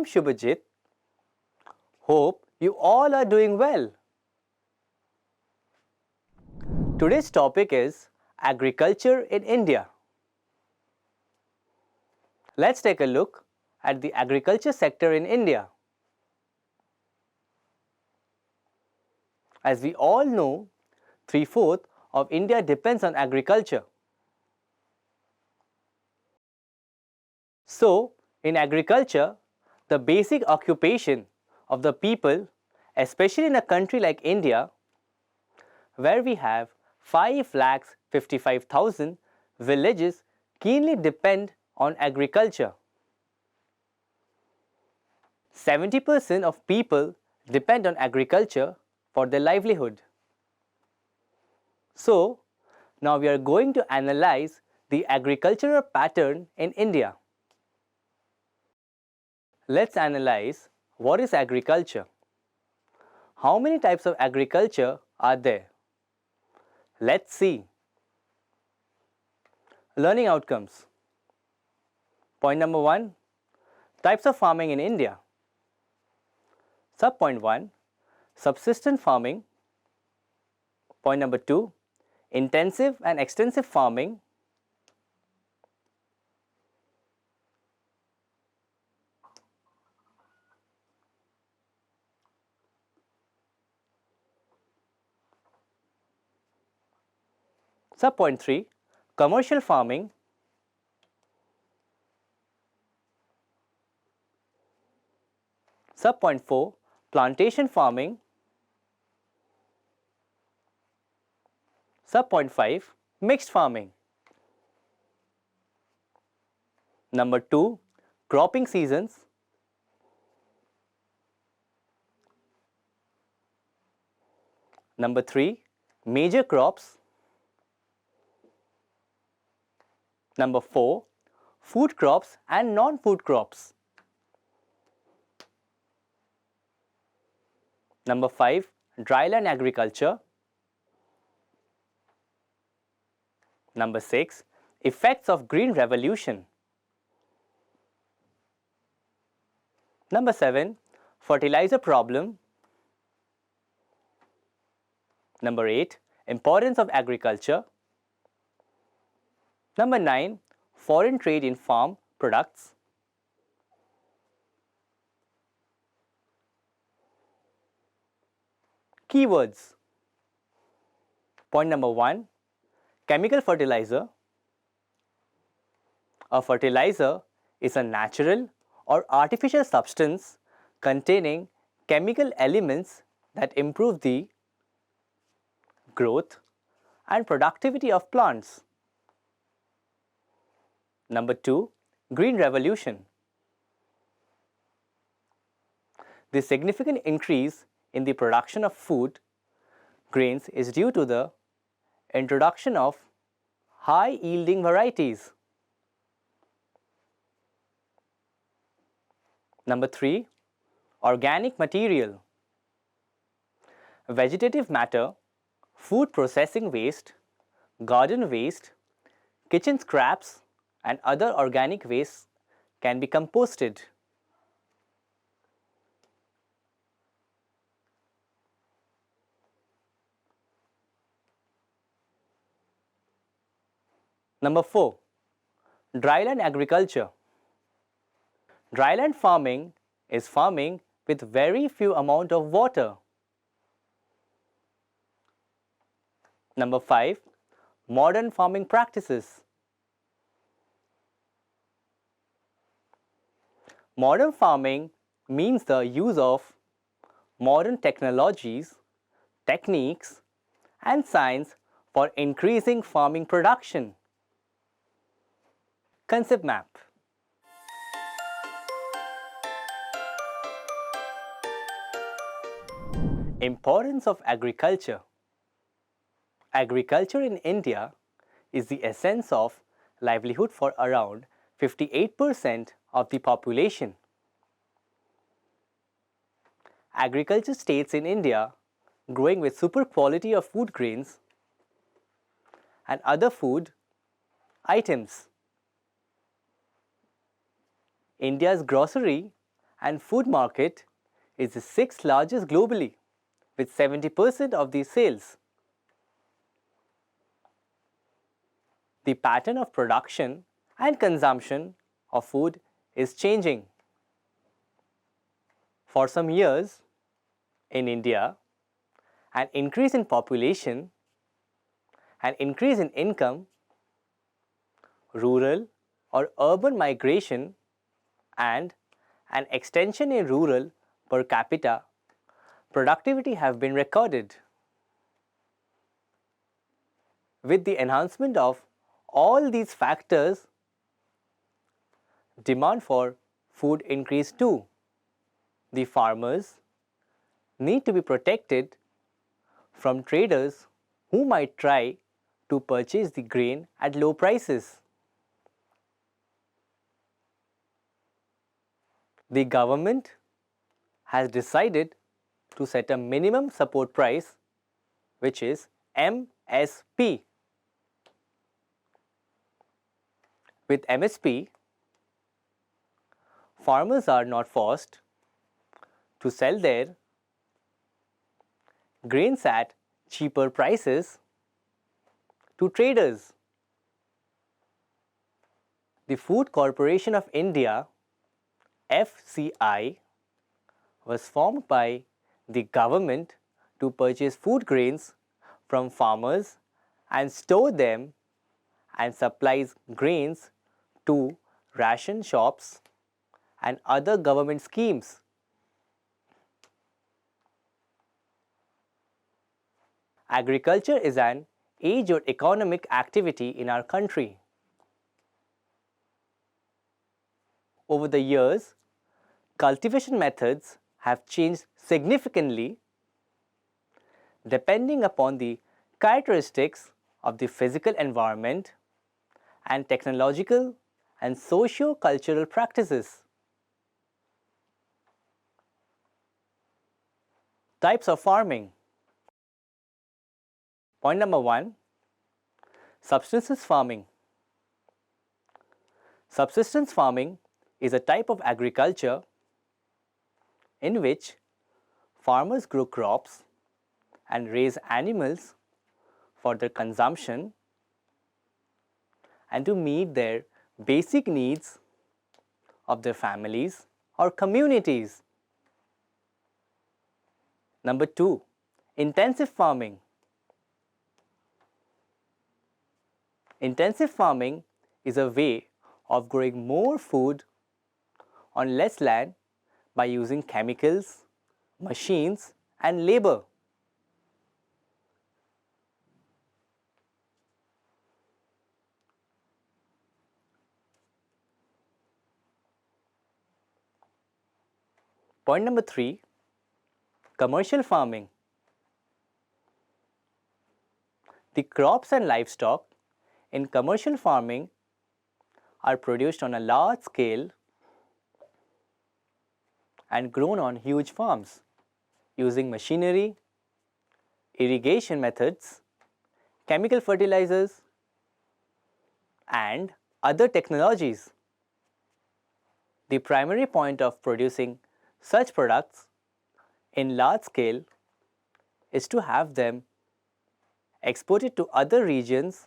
I'm Shubhajit. Hope you all are doing well. Today's topic is agriculture in India. Let's take a look at the agriculture sector in India. As we all know, 3/4 of India depends on agriculture. So, in agriculture, the basic occupation of the people, especially in a country like India, where we have 5,55,000 villages keenly depend on agriculture. 70% of people depend on agriculture for their livelihood. So, now we are going to analyze the agricultural pattern in India. Let's analyze what is agriculture. How many types of agriculture are there? Let's see. Learning outcomes. Point number 1, types of farming in India. Subpoint 1, subsistence farming. Point number 2, intensive and extensive farming. Subpoint 3, commercial farming. Subpoint 4, plantation farming. Subpoint 5, mixed farming. Number 2, cropping seasons. Number 3, major crops. Number 4, food crops and non-food crops. Number 5, dryland agriculture. Number 6, effects of green revolution. Number 7, fertilizer problem. Number 8, importance of agriculture. Number 9, foreign trade in farm products. Keywords. Point number 1, chemical fertilizer. A fertilizer is a natural or artificial substance containing chemical elements that improve the growth and productivity of plants. Number 2, green revolution. The significant increase in the production of food grains is due to the introduction of high-yielding varieties. Number 3, organic material. Vegetative matter, food processing waste, garden waste, kitchen scraps, and other organic wastes can be composted. Number 4, dryland agriculture. Dryland farming is farming with very few amount of water. Number 5, modern farming practices. Modern farming means the use of modern technologies, techniques, and science for increasing farming production. Concept map. Importance of agriculture. Agriculture in India is the essence of livelihood for around 58% of the population. Agriculture states in India growing with super quality of food grains and other food items. India's grocery and food market is the sixth largest globally with 70% of the sales. The pattern of production and consumption of food is changing. For some years in India, an increase in population, an increase in income, rural or urban migration, and an extension in rural per capita productivity have been recorded. With the enhancement of all these factors, demand for food increased too. The farmers need to be protected from traders who might try to purchase the grain at low prices. The government has decided to set a minimum support price, which is MSP. With MSP, farmers are not forced to sell their grains at cheaper prices to traders. The Food Corporation of India (FCI) was formed by the government to purchase food grains from farmers and store them and supplies grains to ration shops and other government schemes. Agriculture is an age-old economic activity in our country. Over the years, cultivation methods have changed significantly depending upon the characteristics of the physical environment and technological and socio-cultural practices. Types of farming. Point number 1, subsistence farming. Subsistence farming is a type of agriculture in which farmers grow crops and raise animals for their consumption and to meet their basic needs of their families or communities. Number 2, intensive farming. Intensive farming is a way of growing more food on less land by using chemicals, machines, and labor. Point number 3, commercial farming. The crops and livestock in commercial farming are produced on a large scale and grown on huge farms using machinery, irrigation methods, chemical fertilizers, and other technologies. The primary point of producing such products in large scale is to have them exported to other regions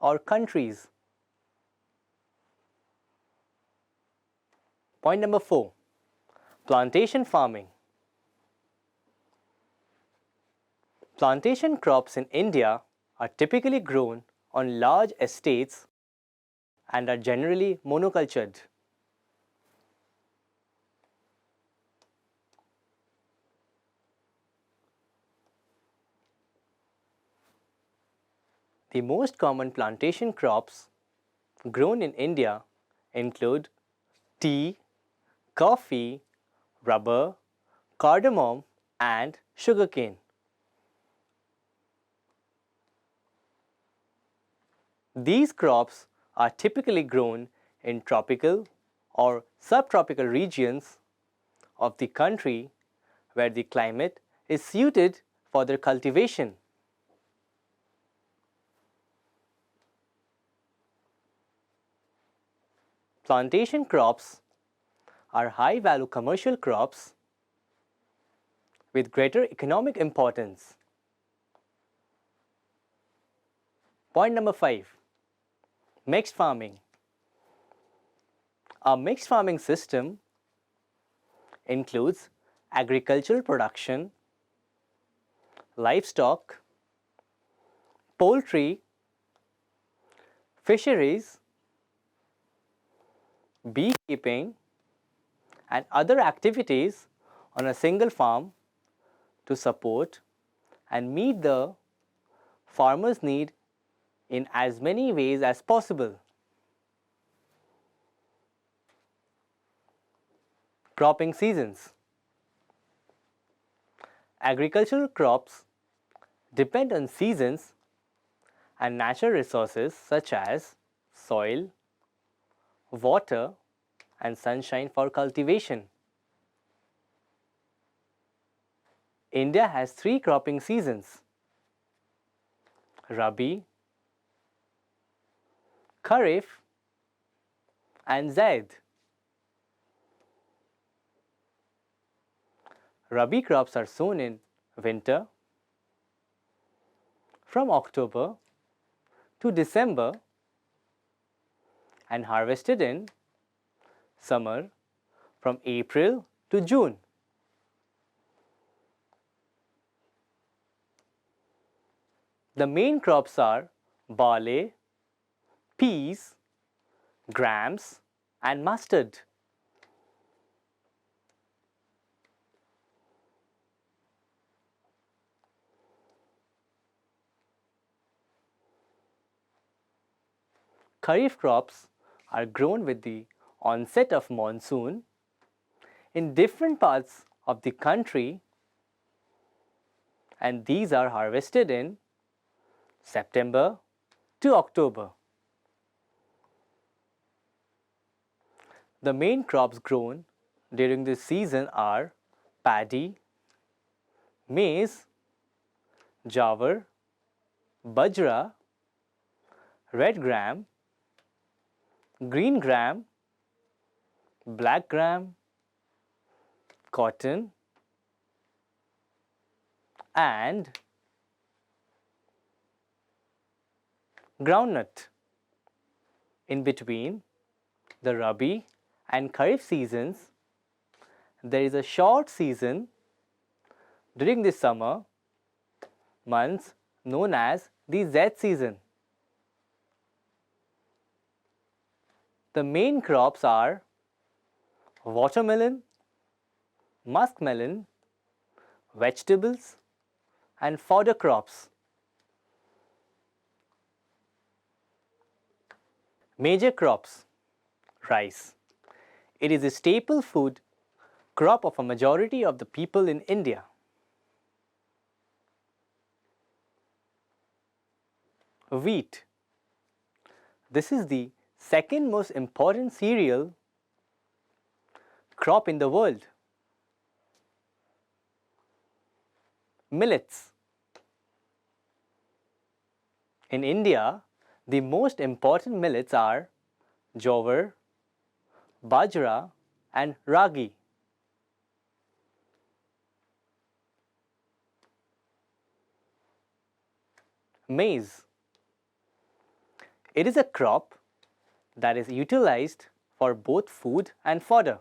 or countries. Point number 4, plantation farming. Plantation crops in India are typically grown on large estates and are generally monocultured. The most common plantation crops grown in India include tea, coffee, rubber, cardamom, and sugarcane. These crops are typically grown in tropical or subtropical regions of the country where the climate is suited for their cultivation. Plantation crops are high-value commercial crops with greater economic importance. Point number 5. Mixed farming. A mixed farming system includes agricultural production, livestock, poultry, fisheries, beekeeping, and other activities on a single farm to support and meet the farmer's need in as many ways as possible. Cropping seasons. Agricultural crops depend on seasons and natural resources such as soil, water, and sunshine for cultivation. India has 3 cropping seasons: Rabi, Kharif, and Zaid. Rabi crops are sown in winter from October to December and harvested in summer from April to June. The main crops are barley, peas, grams, and mustard. Kharif crops are grown with the onset of monsoon in different parts of the country, and these are harvested in September to October. The main crops grown during this season are paddy, maize, jawar, bajra, red gram, green gram, black gram, cotton, and groundnut. In between the Rabi and Kharif seasons, there is a short season during the summer months known as the Zaid season. The main crops are watermelon, muskmelon, vegetables, and fodder crops. Major crops. Rice. It is a staple food crop of a majority of the people in India. Wheat. This is the second most important cereal crop in the world. Millets. In India, the most important millets are jowar, bajra, and ragi. Maize. It is a crop that is utilized for both food and fodder.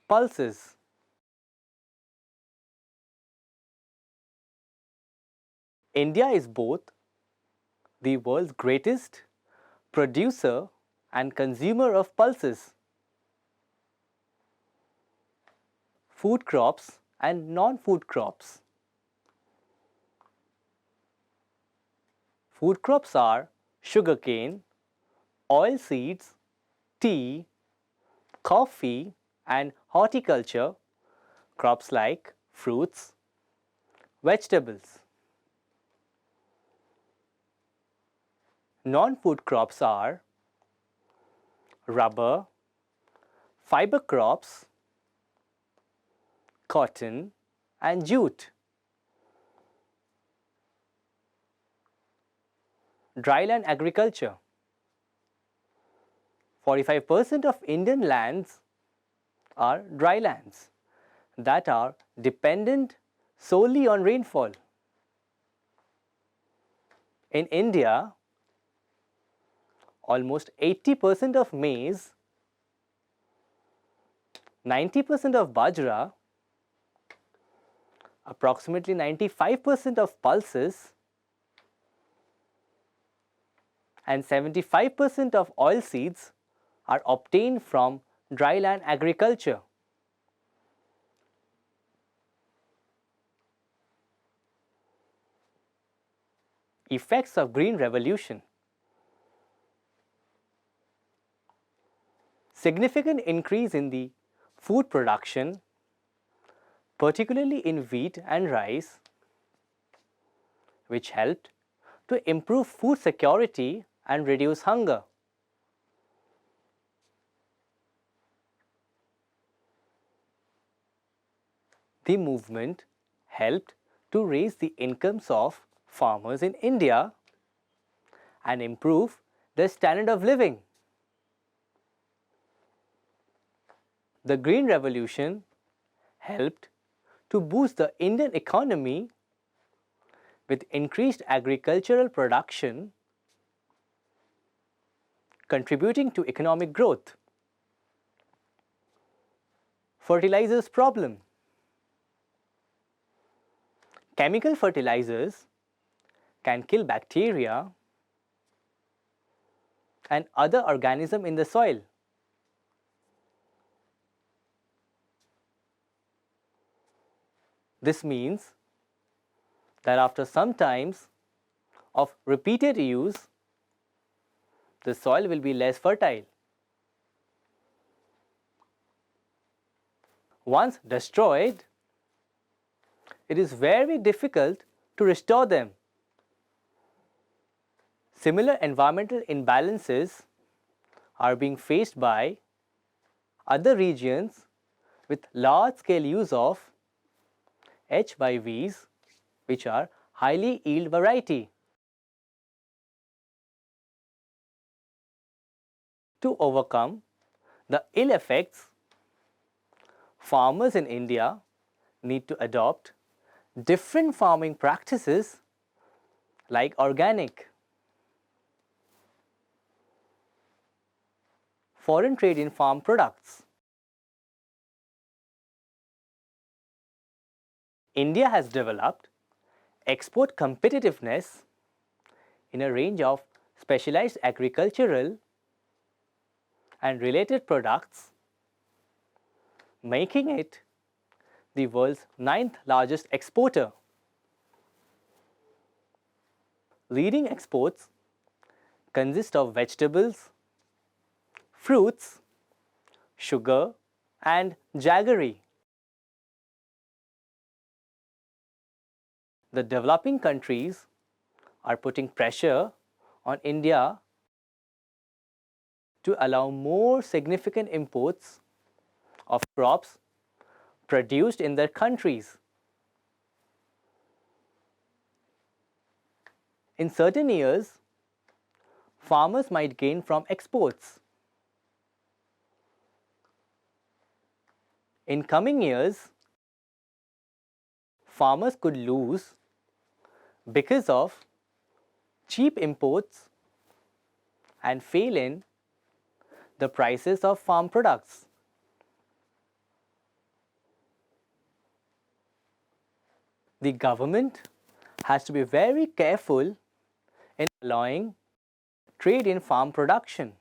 Pulses. India is both the world's greatest producer and consumer of pulses. Food crops and non-food crops. Food crops are sugarcane, oilseeds, tea, coffee, and horticulture crops like fruits, vegetables. Non-food crops are rubber, fiber crops, cotton, and jute. dryland agriculture. 45% of Indian lands are drylands that are dependent solely on rainfall. In India, almost 80% of maize, 90% of bajra, approximately 95% of pulses, and 75% of oilseeds are obtained from dryland agriculture. Effects of Green Revolution. Significant increase in the food production, particularly in wheat and rice, which helped to improve food security and reduce hunger. The movement helped to raise the incomes of farmers in India and improve their standard of living. The Green Revolution helped to boost the Indian economy with increased agricultural production, contributing to economic growth. Fertilizers problem. Chemical fertilizers can kill bacteria and other organisms in the soil. This means that after some times of repeated use, the soil will be less fertile. Once destroyed, it is very difficult to restore them. Similar environmental imbalances are being faced by other regions with large-scale use of H.I.Is, which are highly yield variety. To overcome the ill effects, farmers in India need to adopt different farming practices like organic. Foreign trade in farm products. India has developed export competitiveness in a range of specialized agricultural and related products, making it the world's 9th largest exporter. Leading exports consist of vegetables, fruits, sugar, and jaggery. The developing countries are putting pressure on India to allow more significant imports of crops produced in their countries. In certain years, farmers might gain from exports. In coming years, farmers could lose because of cheap imports and fail in the prices of farm products. The government has to be very careful in allowing trade in farm production.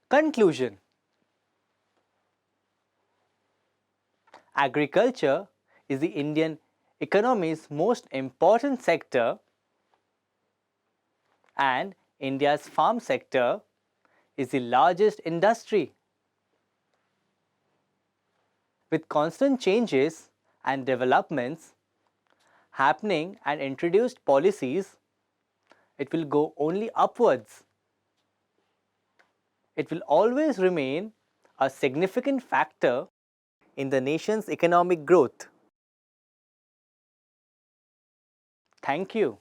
Conclusion. Agriculture is the Indian economy's most important sector, and India's farm sector is the largest industry. With constant changes and developments happening and introduced policies, it will go only upwards. It will always remain a significant factor in the nation's economic growth. Thank you.